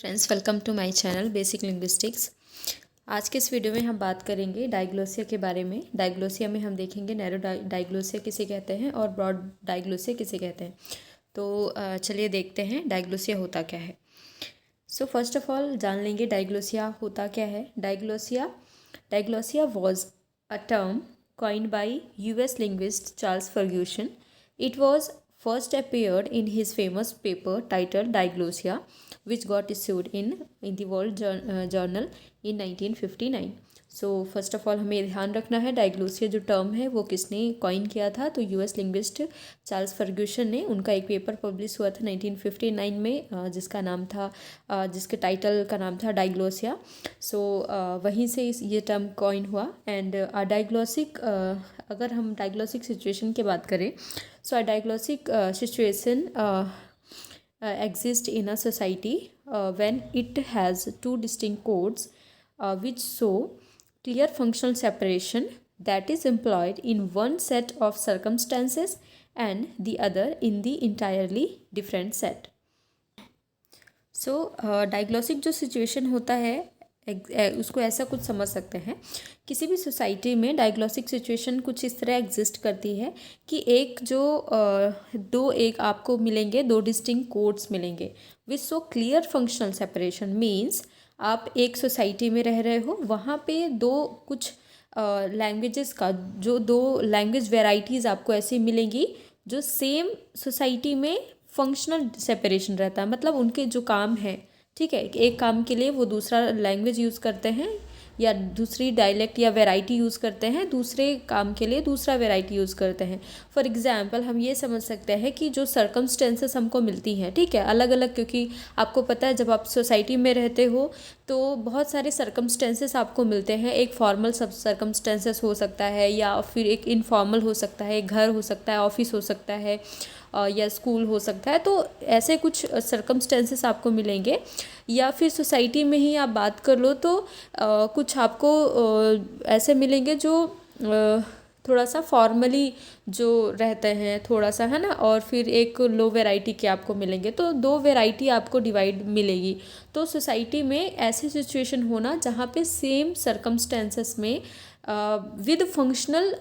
Friends, welcome to my channel basic linguistics. आज के इस वीडियो में हम बात करेंगे डायग्लोसिया के बारे में। डायग्लोसिया में हम देखेंगे नैरो डायग्लोसिया किसे कहते हैं और ब्रॉड डायग्लोसिया किसे कहते हैं। तो चलिए देखते हैं डायग्लोसिया होता क्या है। सो फर्स्ट ऑफ ऑल जान लेंगे डायग्लोसिया होता क्या है। Diglossia was a term coined by US linguist Charles Ferguson. It was first appeared in his famous paper titled Diglossia, which got issued in the World Journal in 1959. So first of all हमें ध्यान रखना है diglossia जो term है वो किसने coin किया था। तो यूएस लिंग्विस्ट चार्ल्स फर्ग्यूसन ने, उनका एक पेपर पब्लिश हुआ था 1959 में जिसका नाम था जिसके टाइटल का नाम था डायग्लोसिया। सो वहीं से ये टर्म कॉइन हुआ। एंड डायग्लोसिक अगर हम डायग्लोसिक सिचुएशन की बात करें, सो अ डायग्लोसिक situation exist in a society when it has two distinct codes which show clear functional separation that is employed in one set of circumstances and the other in the entirely different set. सो डायग्लोसिक जो situation होता है उसको ऐसा कुछ समझ सकते हैं। किसी भी सोसाइटी में डायग्लोसिक सिचुएशन कुछ इस तरह एग्जिस्ट करती है कि एक आपको मिलेंगे, दो डिस्टिंक्ट कोड्स मिलेंगे which so clear functional separation. Means आप एक सोसाइटी में रह रहे हो, वहाँ पे दो कुछ लैंग्वेजेस का जो दो लैंग्वेज वेराइटीज़ आपको ऐसी मिलेंगी जो सेम सोसाइटी में फंक्शनल सेपरेशन रहता है। मतलब उनके जो काम है, ठीक है, एक काम के लिए वो दूसरा लैंग्वेज यूज़ करते हैं या दूसरी डायलेक्ट या वैरायटी यूज़ करते हैं, दूसरे काम के लिए दूसरा वैरायटी यूज़ करते हैं। फॉर एग्जांपल हम ये समझ सकते हैं कि जो सर्कमस्टेंसेस हमको मिलती हैं, ठीक है, अलग अलग, क्योंकि आपको पता है जब आप सोसाइटी में रहते हो तो बहुत सारे सर्कमस्टेंसेस आपको मिलते हैं। एक फॉर्मल सब सर्कमस्टेंसेस हो सकता है या फिर एक इनफॉर्मल हो सकता है, घर हो सकता है, ऑफिस हो सकता है या स्कूल हो सकता है। तो ऐसे कुछ सर्कमस्टेंसेस आपको मिलेंगे। या फिर सोसाइटी में ही आप बात कर लो तो कुछ आपको ऐसे मिलेंगे जो थोड़ा सा फॉर्मली जो रहते हैं थोड़ा सा, है ना, और फिर एक लो वैरायटी के आपको मिलेंगे। तो दो वैरायटी आपको डिवाइड मिलेगी। तो सोसाइटी में ऐसी सिचुएशन होना जहाँ पे सेम सर्कमस्टेंसेस में विद फंक्शनल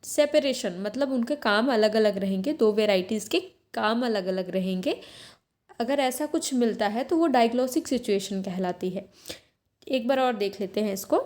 सेपरेशन, मतलब उनके काम अलग अलग रहेंगे, दो वेराइटीज़ के काम अलग अलग रहेंगे। अगर ऐसा कुछ मिलता है तो वो डायग्लोसिक सिचुएशन कहलाती है। एक बार और देख लेते हैं इसको।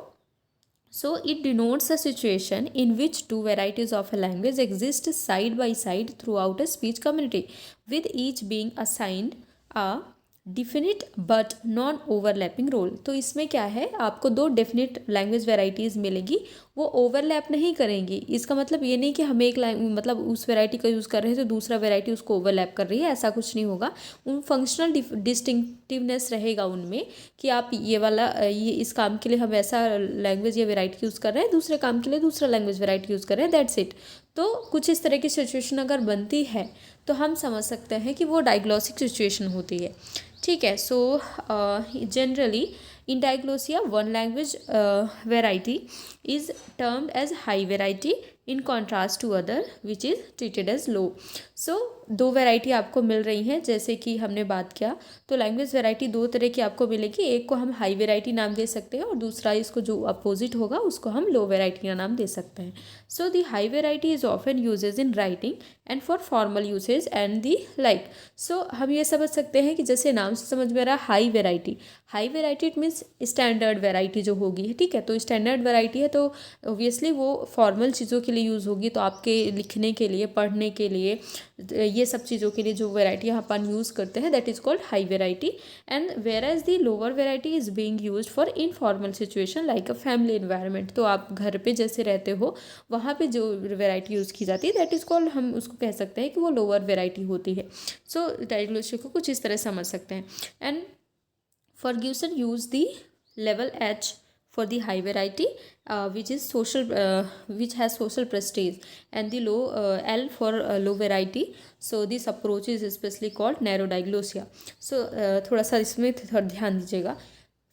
So it denotes a situation in which two varieties of a language exist side by side throughout a speech community with each being assigned a definite but non overlapping role. तो इसमें क्या है, आपको दो definite language varieties मिलेगी, वो overlap नहीं करेंगी। इसका मतलब ये नहीं कि हम एक मतलब उस वेराइटी का यूज़ कर रहे हैं तो दूसरा वेराइटी उसको ओवरलैप कर रही है, ऐसा कुछ नहीं होगा। उन फंक्शनल डिस्टिंक्टिवनेस रहेगा उनमें कि आप ये वाला ये इस काम के लिए हम ऐसा लैंग्वेज या वेराइटी यूज़ कर रहे हैं, दूसरे काम के लिए दूसरा लैंग्वेज वेराइटी यूज़ कर रहे हैं, दैट्स इट। तो कुछ इस तरह की सिचुएशन अगर बनती है तो हम समझ सकते हैं कि वो डायग्लोसिक सिचुएशन होती है, ठीक है। So generally in diglossia one language variety is termed as high variety in contrast to other which is treated as low. So दो वैरायटी आपको मिल रही हैं, जैसे कि हमने बात किया तो लैंग्वेज वैरायटी दो तरह की आपको मिलेगी। एक को हम हाई वैरायटी नाम दे सकते हैं और दूसरा इसको जो अपोजिट होगा उसको हम लो वैरायटी का नाम दे सकते हैं। So the high variety is often uses in writing and for formal usage and the like. So हम ये समझ सकते हैं कि जैसे नाम से समझ में आ रहा है high variety it means standard variety जो होगी, ठीक है। तो स्टैंडर्ड वैरायटी है तो ऑब्वियसली वो फॉर्मल चीज़ों के लिए यूज़ होगी, तो आपके लिखने के लिए, पढ़ने के लिए, ये सब चीज़ों के लिए जो वैरायटी अपन यूज़ करते हैं that is called high variety. And whereas the lower variety is being used for informal situation like a family environment. तो आप घर पे जैसे रहते हो वहाँ पे जो वैरायटी यूज़ की जाती है दैट इज़ कॉल्ड, हम उसको कह सकते हैं कि वो लोअर वैरायटी होती है। सो डायग्लोसिया को कुछ इस तरह समझ सकते हैं। And Ferguson used the level H for the high variety, which has social prestige, and the low L for low variety. So this approach is especially called narrow diglossia. So थोड़ा सा इसमें ध्यान दीजिएगा।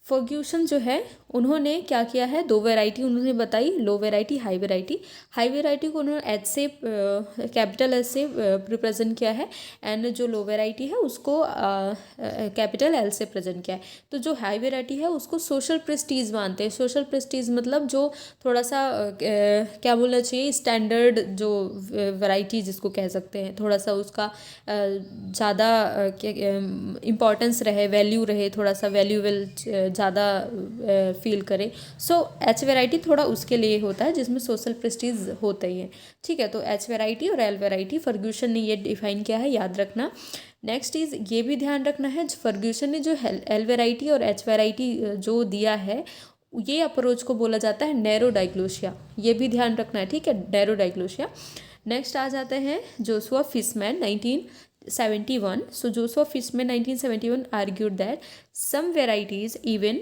फर्ग्यूसन जो है उन्होंने क्या किया है, दो वैरायटी उन्होंने बताई, low variety high variety. High variety को उन्होंने एच से कैपिटल एच से रिप्रेजेंट किया है, एंड जो लो वैरायटी है उसको कैपिटल एल से प्रेजेंट किया है। तो जो हाई वैरायटी है उसको सोशल प्रेस्टीज मानते हैं। सोशल प्रेस्टीज मतलब जो थोड़ा सा क्या बोलना चाहिए, स्टैंडर्ड जो वैरायटी जिसको कह सकते हैं, थोड़ा सा उसका ज़्यादा इम्पोर्टेंस रहे, वैल्यू रहे, थोड़ा सा वैल्यूएबल ज़्यादा फील करे। सो एच वैरायटी थोड़ा उसके लिए होता है जिसमें सोशल प्रेस्टीज होते ही है। ठीक है, तो एच वैरायटी और एल वैरायटी फर्ग्यूसन ने ये डिफाइन किया है, याद रखना। नेक्स्ट इज ये भी ध्यान रखना है, फर्ग्यूसन ने जो एल वैरायटी और एच वैरायटी जो दिया है, ये अप्रोच को बोला जाता है नैरो डाइग्लोसिया। ये भी ध्यान रखना है, ठीक है, नैरो डाइग्लोसिया। नेक्स्ट आ जाते हैं Joshua फिशमैन 1971. So Joshua Fishman 1971 argued that some varieties even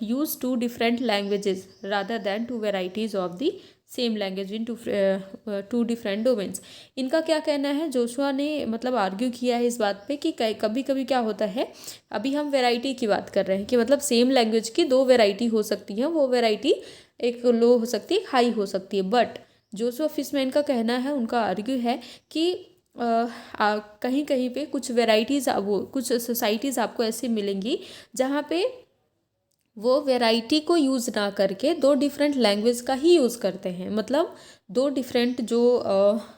use two different languages rather than two varieties of the same language in two different domains. इनका क्या कहना है, जोशुआ ने मतलब आर्ग्यू किया है इस बात पे कि कभी कभी क्या होता है, अभी हम वैरायटी की बात कर रहे हैं कि मतलब सेम लैंग्वेज की दो वैरायटी हो सकती हैं, वो वैरायटी एक लो हो सकती है, हाई हो सकती है। बट जोशुआ फिशमैन का कहना है, उनका आर्ग्यू है कि कहीं कहीं पे कुछ वेराइटीज़, वो कुछ सोसाइटीज़ आपको ऐसी मिलेंगी जहाँ पे वो वैरायटी को यूज़ ना करके दो डिफरेंट लैंग्वेज का ही यूज़ करते हैं। मतलब दो डिफरेंट जो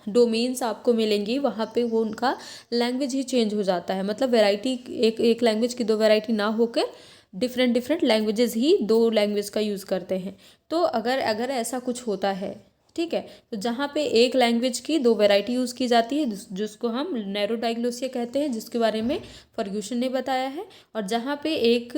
डोमेन्स आपको मिलेंगी वहाँ पे वो उनका लैंग्वेज ही चेंज हो जाता है। मतलब वैरायटी एक लैंग्वेज की दो वैरायटी ना होकर डिफरेंट लैंग्वेजेस ही दो लैंग्वेज का यूज़ करते हैं। तो अगर अगर ऐसा कुछ होता है, ठीक है, तो जहाँ पे एक लैंग्वेज की दो वैरायटी यूज़ की जाती है जिसको हम नैरो डाइग्लोसिया कहते हैं, जिसके बारे में फर्ग्यूसन ने बताया है। और जहाँ पे एक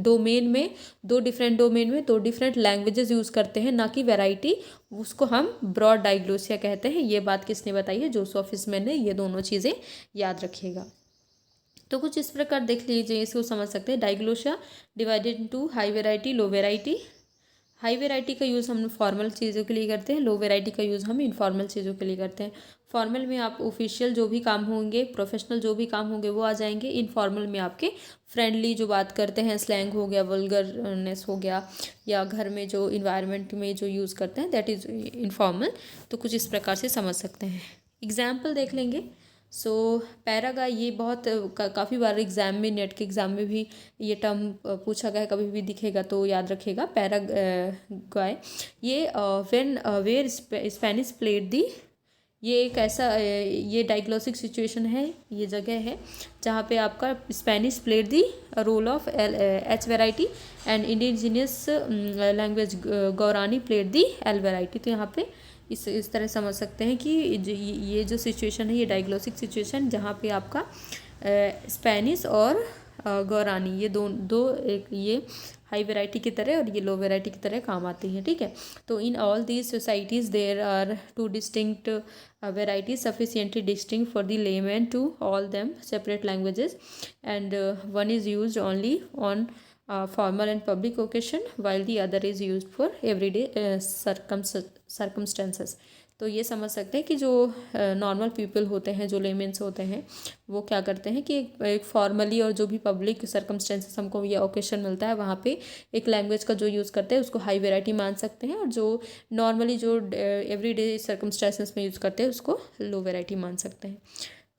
डोमेन में दो डिफरेंट लैंग्वेजेस यूज़ करते हैं, ना कि वैरायटी, उसको हम ब्रॉड डाइग्लोसिया कहते हैं। ये बात किसने बताई है, जोशुआ फिशमैन ने। ये दोनों चीज़ें याद रखिएगा। तो कुछ इस प्रकार देख लीजिए, इसको समझ सकते हैं। डाइग्लोसिया डिवाइडेड इनटू हाई वैरायटी, लो वैरायटी। हाई वैरायटी का यूज़ हम फॉर्मल चीज़ों के लिए करते हैं, लो वैरायटी का यूज़ हम इनफॉर्मल चीज़ों के लिए करते हैं। फॉर्मल में आप ऑफिशियल जो भी काम होंगे, प्रोफेशनल जो भी काम होंगे वो आ जाएंगे। इनफॉर्मल में आपके फ्रेंडली जो बात करते हैं, स्लैंग हो गया, वल्गरनेस हो गया, या घर में जो इन्वायरमेंट में जो यूज़ करते हैं, दैट इज़ इनफॉर्मल। तो कुछ इस प्रकार से समझ सकते हैं। एग्जाम्पल देख लेंगे। सो पैरागाय, ये बहुत काफ़ी बार एग्ज़ाम में, नेट के एग्ज़ाम में भी ये टर्म पूछा गया है, कभी भी दिखेगा तो याद रखिएगा। पैरागाय, ये व्हेन वेयर स्पेनिश प्लेड दी, ये एक ऐसा ये डाइग्लोसिक सिचुएशन है, ये जगह है जहाँ पे आपका Spanish played the role of H variety and indigenous language Guarani played the L variety. तो यहाँ पे इस तरह समझ सकते हैं कि ये जो सिचुएशन है, ये डाइग्लोसिक सिचुएशन जहाँ पे आपका स्पेनिश और गौरानी, ये दो एक ये हाई वैरायटी की तरह और ये लो वैरायटी की तरह काम आती हैं। ठीक है, तो in all these societies there are two distinct varieties sufficiently distinct for the layman to all them separate languages, and one is used only on formal and public occasion while the other is used for everyday circumstances. तो ये समझ सकते हैं कि जो normal people होते हैं, जो लेमेंस होते हैं, वो क्या करते हैं कि एक फॉर्मली और जो भी पब्लिक सर्कमस्टेंसेस हमको ये ओकेशन मिलता है वहाँ पे एक लैंग्वेज का जो यूज़ करते हैं उसको हाई वैरायटी मान सकते हैं, और जो नॉर्मली जो एवरीडे सर्कमस्टेंसेस में यूज़ करते हैं उसको लो वैरायटी मान सकते हैं।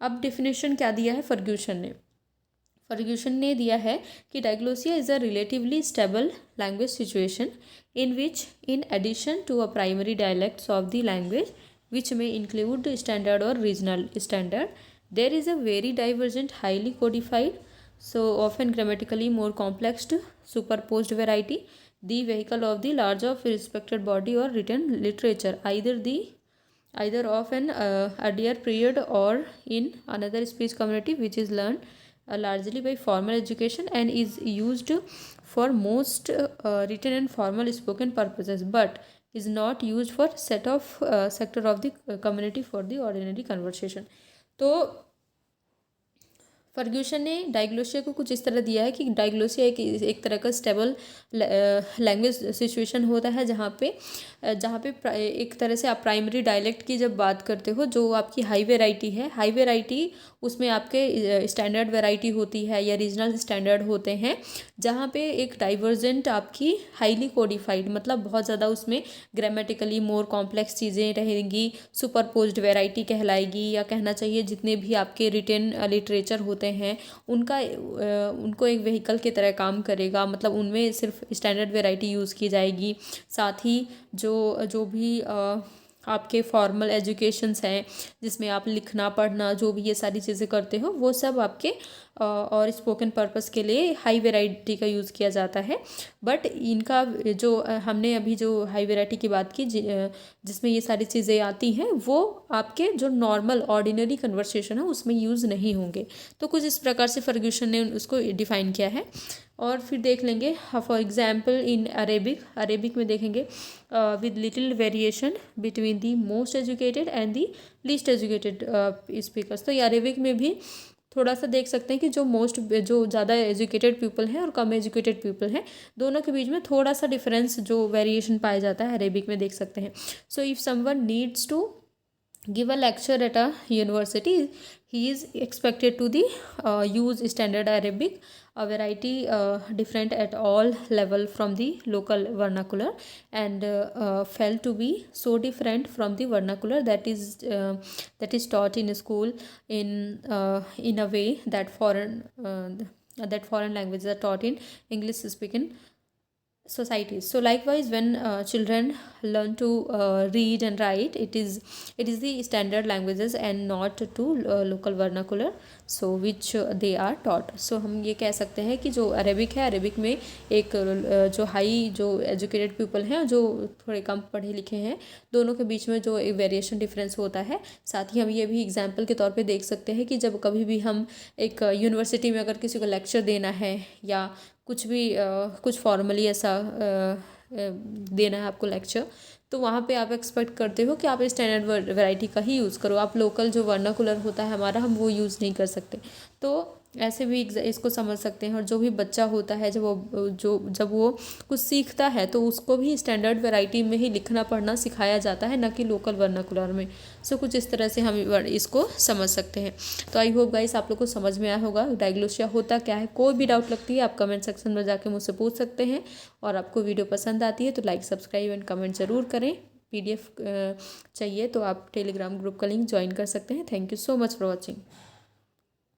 अब डिफिनेशन क्या दिया है फर्ग्यूसन ने दिया है कि diglossia is a relatively stable language situation in which, in addition to a primary dialects of the language, which may include standard or regional standard, there is a very divergent, highly codified, so often grammatically more complex superposed variety, the vehicle of the large of respected body or written literature, either of an earlier period or in another speech community, which is learned largely by formal education and is used for most written and formal spoken purposes, but is not used for sector of the community for the ordinary conversation. तो Fergusson ने डाइग्लोसिया को कुछ इस तरह दिया है कि डाइग्लोसिया एक तरह का स्टेबल लैंग्वेज सिचुएशन होता है जहाँ पे एक तरह से आप प्राइमरी डायलेक्ट की जब बात करते हो, जो आपकी हाई वेराइटी है, हाई वेराइटी उसमें आपके स्टैंडर्ड वेराइटी होती है या रीजनल स्टैंडर्ड होते हैं, जहाँ पे एक डाइवर्जेंट आपकी हाईली कोडिफाइड, मतलब बहुत ज़्यादा उसमें ग्रामेटिकली मोर कॉम्प्लेक्स चीज़ें रहेंगी, सुपरपोज्ड वेराइटी कहलाएगी, या कहना चाहिए जितने भी आपके रिटेन लिटरेचर होते हैं उनको एक व्हीकल की तरह काम करेगा, मतलब उनमें सिर्फ स्टैंडर्ड वेराइटी यूज़ की जाएगी। साथ ही जो भी आपके फॉर्मल एजुकेशंस हैं, जिसमें आप लिखना पढ़ना जो भी ये सारी चीज़ें करते हो, वो सब आपके और स्पोकन पर्पस के लिए हाई वैरायटी का यूज़ किया जाता है। बट इनका जो हमने अभी जो हाई वैरायटी की बात की जिसमें ये सारी चीज़ें आती हैं, वो आपके जो नॉर्मल ऑर्डिनरी कन्वर्सेशन है उसमें यूज़ नहीं होंगे। तो कुछ इस प्रकार से फर्ग्यूसन ने उसको डिफ़ाइन किया है। और फिर देख लेंगे फॉर एग्जांपल इन अरेबिक में देखेंगे with little variation between the most educated and the least educated speakers. तो ये अरेबिक में भी थोड़ा सा देख सकते हैं कि जो ज़्यादा एजुकेटेड पीपल हैं और कम एजुकेटेड पीपल हैं, दोनों के बीच में थोड़ा सा डिफरेंस जो वेरिएशन पाया जाता है अरेबिक में देख सकते हैं। So if someone needs to give a lecture at a university, he is expected to the use standard Arabic, a variety different at all level from the local vernacular, and felt to be so different from the vernacular that is taught in school in a way that foreign languages are taught in English speaking societies. So likewise, when children learn to read and write, it is the standard languages and not to local vernacular, so which they are taught. So हम ये कह सकते हैं कि जो Arabic है, Arabic में एक जो हाई जो एजुकेटेड पीपल हैं, जो थोड़े कम पढ़े लिखे हैं, दोनों के बीच में जो एक वेरिएशन डिफरेंस होता है। साथ ही हम ये भी एग्जाम्पल के तौर पे देख सकते हैं कि जब कभी भी हम एक यूनिवर्सिटी में अगर किसी को लेक्चर देना है या कुछ भी कुछ फॉर्मली ऐसा देना है आपको लेक्चर, तो वहाँ पे आप एक्सपेक्ट करते हो कि आप स्टैंडर्ड वैरायटी का ही यूज़ करो, आप लोकल जो वर्नाकुलर होता है हमारा, हम वो यूज़ नहीं कर सकते। तो ऐसे भी इसको समझ सकते हैं। और जो भी बच्चा होता है जब वो कुछ सीखता है तो उसको भी स्टैंडर्ड वैरायटी में ही लिखना पढ़ना सिखाया जाता है, ना कि लोकल वर्नाकुलर में। सो कुछ इस तरह से हम इसको समझ सकते हैं। तो आई होप गाइस आप लोग को समझ में आया होगा डाइग्लोसिया होता क्या है। कोई भी डाउट लगती है आप कमेंट सेक्शन में जाके मुझसे पूछ सकते हैं। और आपको वीडियो पसंद आती है तो लाइक सब्सक्राइब एंड कमेंट ज़रूर करें। PDF चाहिए तो आप टेलीग्राम ग्रुप का लिंक ज्वाइन कर सकते हैं। Thank you so much for watching.